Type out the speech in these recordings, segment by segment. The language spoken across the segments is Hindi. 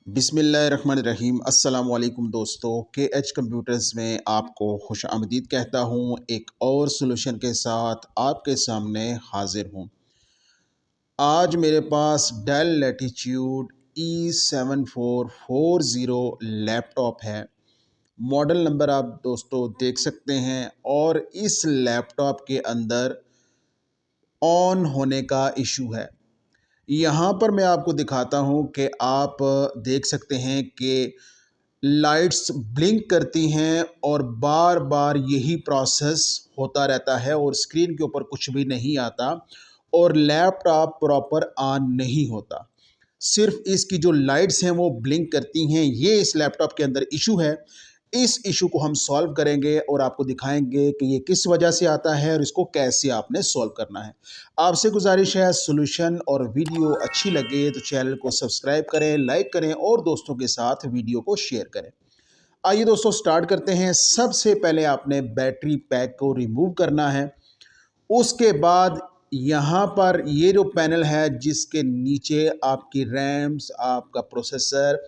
बिस्मिल्लाहिर्रहमानिर्रहीम। अस्सलाम वालेकुम दोस्तों, के एच कंप्यूटर्स में आपको खुश आमदीद कहता हूँ। एक और सोल्यूशन के साथ आपके सामने हाजिर हूँ। आज मेरे पास डेल लैटिट्यूड E7440 लैपटॉप है। मॉडल नंबर आप दोस्तों देख सकते हैं और इस लैपटॉप के अंदर ऑन होने का इशू है। यहाँ पर मैं आपको दिखाता हूँ कि आप देख सकते हैं कि लाइट्स ब्लिंक करती हैं और बार बार यही प्रोसेस होता रहता है और स्क्रीन के ऊपर कुछ भी नहीं आता और लैपटॉप प्रॉपर ऑन नहीं होता। सिर्फ इसकी जो लाइट्स हैं वो ब्लिंक करती हैं। ये इस लैपटॉप के अंदर इशू है। इस इशू को हम सॉल्व करेंगे और आपको दिखाएंगे कि ये किस वजह से आता है और इसको कैसे आपने सॉल्व करना है। आपसे गुजारिश है, सॉल्यूशन और वीडियो अच्छी लगे तो चैनल को सब्सक्राइब करें, लाइक करें और दोस्तों के साथ वीडियो को शेयर करें। आइए दोस्तों स्टार्ट करते हैं। सबसे पहले आपने बैटरी पैक को रिमूव करना है। उसके बाद यहाँ पर ये जो पैनल है जिसके नीचे आपकी रैम्स, आपका प्रोसेसर,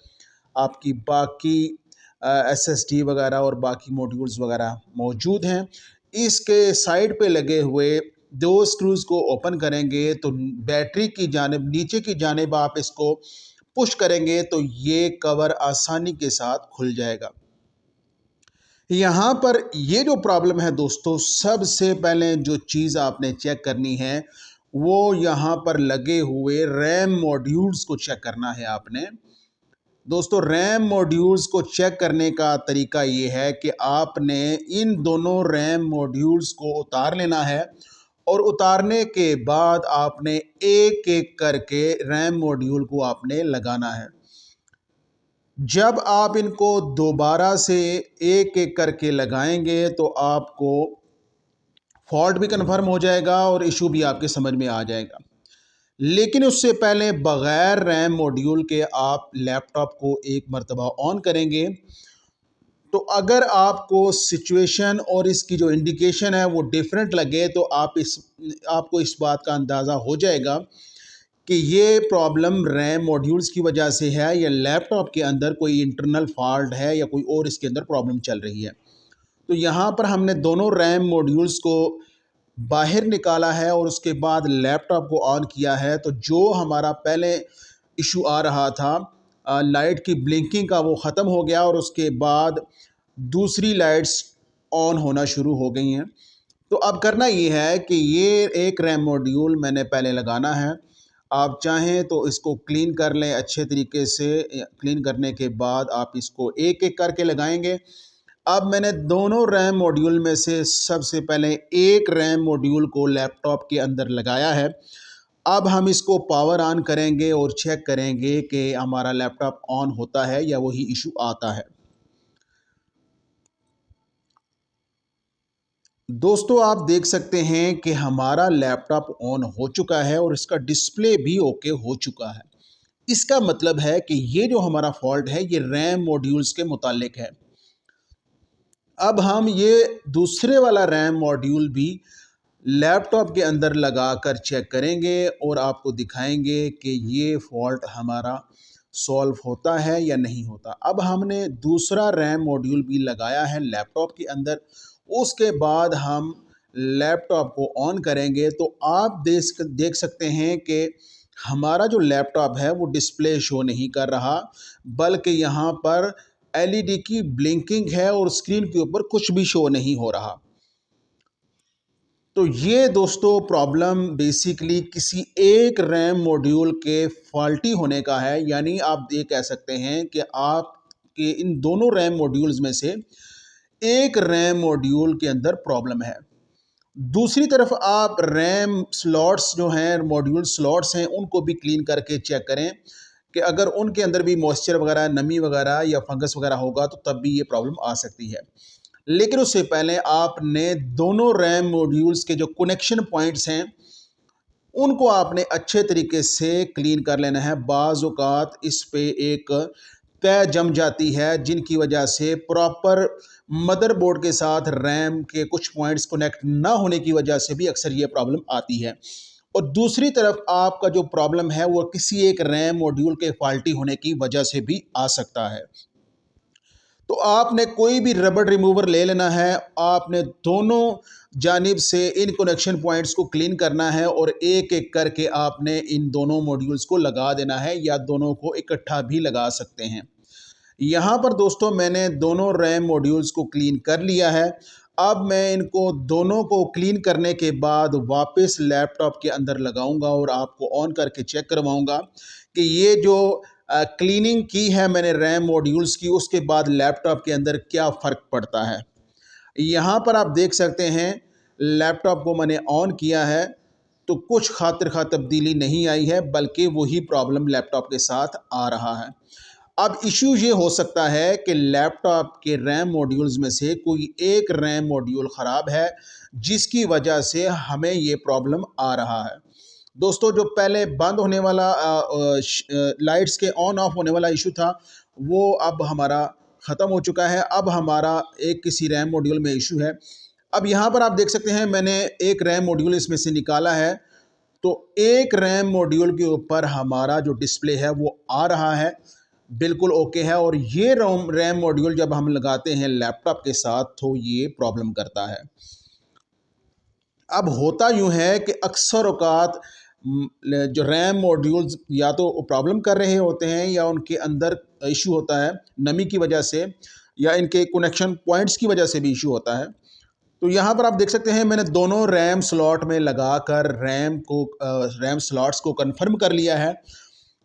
आपकी बाकी एसएसडी वगैरह और बाकी मॉड्यूल्स वगैरह मौजूद हैं। इसके साइड पे लगे हुए दो स्क्रूज को ओपन करेंगे तो बैटरी की जानिब, नीचे की जानिब आप इसको पुश करेंगे तो ये कवर आसानी के साथ खुल जाएगा। यहाँ पर ये जो प्रॉब्लम है दोस्तों, सबसे पहले जो चीज़ आपने चेक करनी है वो यहाँ पर लगे हुए रैम मॉड्यूल्स को चेक करना है आपने। दोस्तों रैम मॉड्यूल्स को चेक करने का तरीका ये है कि आपने इन दोनों रैम मॉड्यूल्स को उतार लेना है और उतारने के बाद आपने एक एक करके रैम मॉड्यूल को आपने लगाना है। जब आप इनको दोबारा से एक एक करके लगाएंगे तो आपको फॉल्ट भी कन्फर्म हो जाएगा और इशू भी आपके समझ में आ जाएगा। लेकिन उससे पहले बगैर रैम मॉड्यूल के आप लैपटॉप को एक मर्तबा ऑन करेंगे तो अगर आपको सिचुएशन और इसकी जो इंडिकेशन है वो डिफरेंट लगे तो आपको इस बात का अंदाज़ा हो जाएगा कि ये प्रॉब्लम रैम मॉड्यूल्स की वजह से है या लैपटॉप के अंदर कोई इंटरनल फॉल्ट है या कोई और इसके अंदर प्रॉब्लम चल रही है। तो यहाँ पर हमने दोनों रैम मॉड्यूल्स को बाहर निकाला है और उसके बाद लैपटॉप को ऑन किया है। तो जो हमारा पहले इशू आ रहा था लाइट की ब्लिंकिंग का, वो ख़त्म हो गया और उसके बाद दूसरी लाइट्स ऑन होना शुरू हो गई हैं। तो अब करना ये है कि ये एक रैम मॉड्यूल मैंने पहले लगाना है। आप चाहें तो इसको क्लीन कर लें अच्छे तरीके से। क्लीन करने के बाद आप इसको एक एक करके लगाएंगे। अब मैंने दोनों रैम मॉड्यूल में से सबसे पहले एक रैम मॉड्यूल को लैपटॉप के अंदर लगाया है। अब हम इसको पावर ऑन करेंगे और चेक करेंगे कि हमारा लैपटॉप ऑन होता है या वही इशू आता है। दोस्तों आप देख सकते हैं कि हमारा लैपटॉप ऑन हो चुका है और इसका डिस्प्ले भी ओके हो चुका है। इसका मतलब है कि ये जो हमारा फॉल्ट है ये रैम मॉड्यूल्स के मुतालिक है। अब हम ये दूसरे वाला रैम मॉड्यूल भी लैपटॉप के अंदर लगाकर चेक करेंगे और आपको दिखाएंगे कि ये फॉल्ट हमारा सॉल्व होता है या नहीं होता। अब हमने दूसरा रैम मॉड्यूल भी लगाया है लैपटॉप के अंदर। उसके बाद हम लैपटॉप को ऑन करेंगे तो आप देख सकते हैं कि हमारा जो लैपटॉप है वो डिस्प्ले शो नहीं कर रहा, बल्कि यहाँ पर एलईडी की ब्लिंकिंग है और स्क्रीन के ऊपर कुछ भी शो नहीं हो रहा। तो ये दोस्तों प्रॉब्लम बेसिकली किसी एक रैम मॉड्यूल के फॉल्टी होने का है। यानी आप ये कह सकते हैं कि आपके इन दोनों रैम मॉड्यूल्स में से एक रैम मॉड्यूल के अंदर प्रॉब्लम है। दूसरी तरफ आप रैम स्लॉट्स जो हैं, मॉड्यूल स्लॉट्स हैं, उनको भी क्लीन करके चेक करें कि अगर उनके अंदर भी मॉइस्चर वगैरह, नमी वगैरह या फंगस वगैरह होगा तो तब भी ये प्रॉब्लम आ सकती है। लेकिन उससे पहले आपने दोनों रैम मॉड्यूल्स के जो कनेक्शन पॉइंट्स हैं उनको आपने अच्छे तरीके से क्लीन कर लेना है। बाज़ औक़ात इस पे एक तय जम जाती है जिनकी वजह से प्रॉपर मदरबोर्ड के साथ रैम के कुछ पॉइंट्स कनेक्ट ना होने की वजह से भी अक्सर ये प्रॉब्लम आती है। और दूसरी तरफ आपका जो प्रॉब्लम है वो किसी एक रैम मॉड्यूल के फॉल्टी होने की वजह से भी आ सकता है। तो आपने कोई भी रबड़ रिमूवर ले लेना है, आपने दोनों जानिब से इन कनेक्शन पॉइंट्स को क्लीन करना है और एक एक करके आपने इन दोनों मॉड्यूल्स को लगा देना है, या दोनों को इकट्ठा भी लगा सकते हैं। यहाँ पर दोस्तों मैंने दोनों रैम मॉड्यूल्स को क्लीन कर लिया है। अब मैं इनको दोनों को क्लीन करने के बाद वापस लैपटॉप के अंदर लगाऊंगा और आपको ऑन करके चेक करवाऊंगा कि ये जो क्लीनिंग की है मैंने रैम मॉड्यूल्स की, उसके बाद लैपटॉप के अंदर क्या फ़र्क पड़ता है। यहाँ पर आप देख सकते हैं लैपटॉप को मैंने ऑन किया है तो कुछ खातिर खा तब्दीली नहीं आई है, बल्कि वही प्रॉब्लम लैपटॉप के साथ आ रहा है। अब इश्यू ये हो सकता है कि लैपटॉप के रैम मॉड्यूल्स में से कोई एक रैम मॉड्यूल ख़राब है, जिसकी वजह से हमें ये प्रॉब्लम आ रहा है। दोस्तों जो पहले बंद होने वाला लाइट्स के ऑन ऑफ होने वाला इशू था, वो अब हमारा ख़त्म हो चुका है। अब हमारा एक किसी रैम मॉड्यूल में इशू है। अब यहाँ पर आप देख सकते हैं मैंने एक रैम मॉड्यूल इसमें से निकाला है, तो एक रैम मॉड्यूल के ऊपर हमारा जो डिस्प्ले है वो आ रहा है, बिल्कुल ओके है। और ये रैम मॉड्यूल जब हम लगाते हैं लैपटॉप के साथ तो ये प्रॉब्लम करता है। अब होता यूँ है कि अक्सर औक़ात जो रैम मॉड्यूल्स या तो प्रॉब्लम कर रहे होते हैं, या उनके अंदर इशू होता है नमी की वजह से, या इनके कनेक्शन पॉइंट्स की वजह से भी इशू होता है। तो यहाँ पर आप देख सकते हैं मैंने दोनों रैम स्लॉट में लगाकर रैम स्लॉट्स को कंफर्म कर लिया है।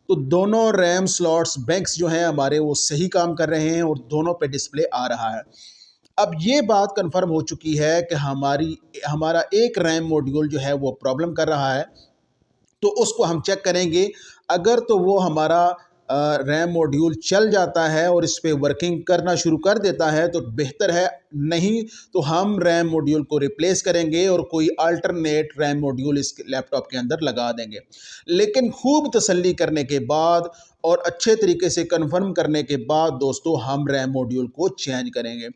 तो दोनों रैम स्लॉट्स बैंक्स जो हैं हमारे वो सही काम कर रहे हैं और दोनों पे डिस्प्ले आ रहा है। अब ये बात कंफर्म हो चुकी है कि हमारा एक रैम मॉड्यूल जो है वो प्रॉब्लम कर रहा है, तो उसको हम चेक करेंगे। अगर तो वो हमारा रैम मॉड्यूल चल जाता है और इस पे वर्किंग करना शुरू कर देता है तो बेहतर है, नहीं तो हम रैम मॉड्यूल को रिप्लेस करेंगे और कोई अल्टरनेट रैम मॉड्यूल इस लैपटॉप के अंदर लगा देंगे। लेकिन खूब तसल्ली करने के बाद और अच्छे तरीके से कंफर्म करने के बाद दोस्तों हम रैम मॉड्यूल को चेंज करेंगे।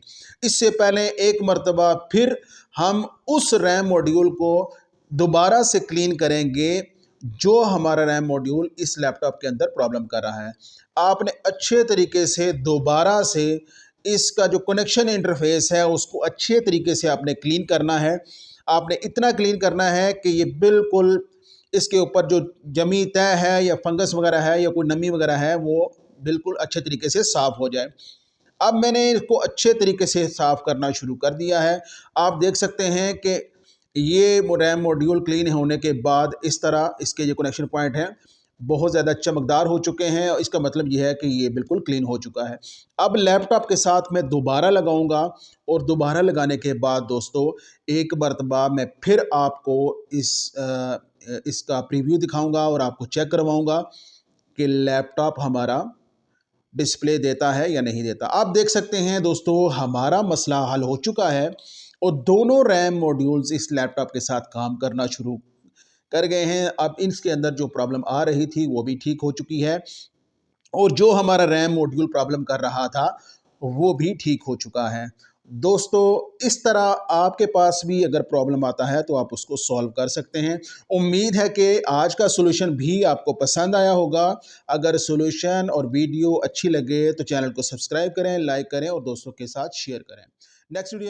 इससे पहले एक मर्तबा फिर हम उस रैम मॉड्यूल को दोबारा से क्लीन करेंगे जो हमारा रैम मॉड्यूल इस लैपटॉप के अंदर प्रॉब्लम कर रहा है। आपने अच्छे तरीके से दोबारा से इसका जो कनेक्शन इंटरफेस है उसको अच्छे तरीके से आपने क्लीन करना है। आपने इतना क्लीन करना है कि ये बिल्कुल इसके ऊपर जो जमी तय है या फंगस वगैरह है या कोई नमी वगैरह है वो बिल्कुल अच्छे तरीके से साफ़ हो जाए। अब मैंने इसको अच्छे तरीके से साफ़ करना शुरू कर दिया है। आप देख सकते हैं कि ये रैम मॉड्यूल क्लीन होने के बाद इस तरह इसके जो कनेक्शन पॉइंट हैं बहुत ज़्यादा चमकदार हो चुके हैं, और इसका मतलब ये है कि ये बिल्कुल क्लीन हो चुका है। अब लैपटॉप के साथ मैं दोबारा लगाऊंगा और दोबारा लगाने के बाद दोस्तों एक मरतबा मैं फिर आपको इसका प्रीव्यू दिखाऊंगा और आपको चेक करवाऊंगा कि लैपटॉप हमारा डिस्प्ले देता है या नहीं देता। आप देख सकते हैं दोस्तों हमारा मसला हल हो चुका है और दोनों रैम मॉड्यूल्स इस लैपटॉप के साथ काम करना शुरू कर गए हैं। अब इसके अंदर जो प्रॉब्लम आ रही थी वो भी ठीक हो चुकी है, और जो हमारा रैम मॉड्यूल प्रॉब्लम कर रहा था वो भी ठीक हो चुका है। दोस्तों इस तरह आपके पास भी अगर प्रॉब्लम आता है तो आप उसको सॉल्व कर सकते हैं। उम्मीद है कि आज का सॉल्यूशन भी आपको पसंद आया होगा। अगर सॉल्यूशन और वीडियो अच्छी लगे तो चैनल को सब्सक्राइब करें, लाइक करें और दोस्तों के साथ शेयर करें। Next video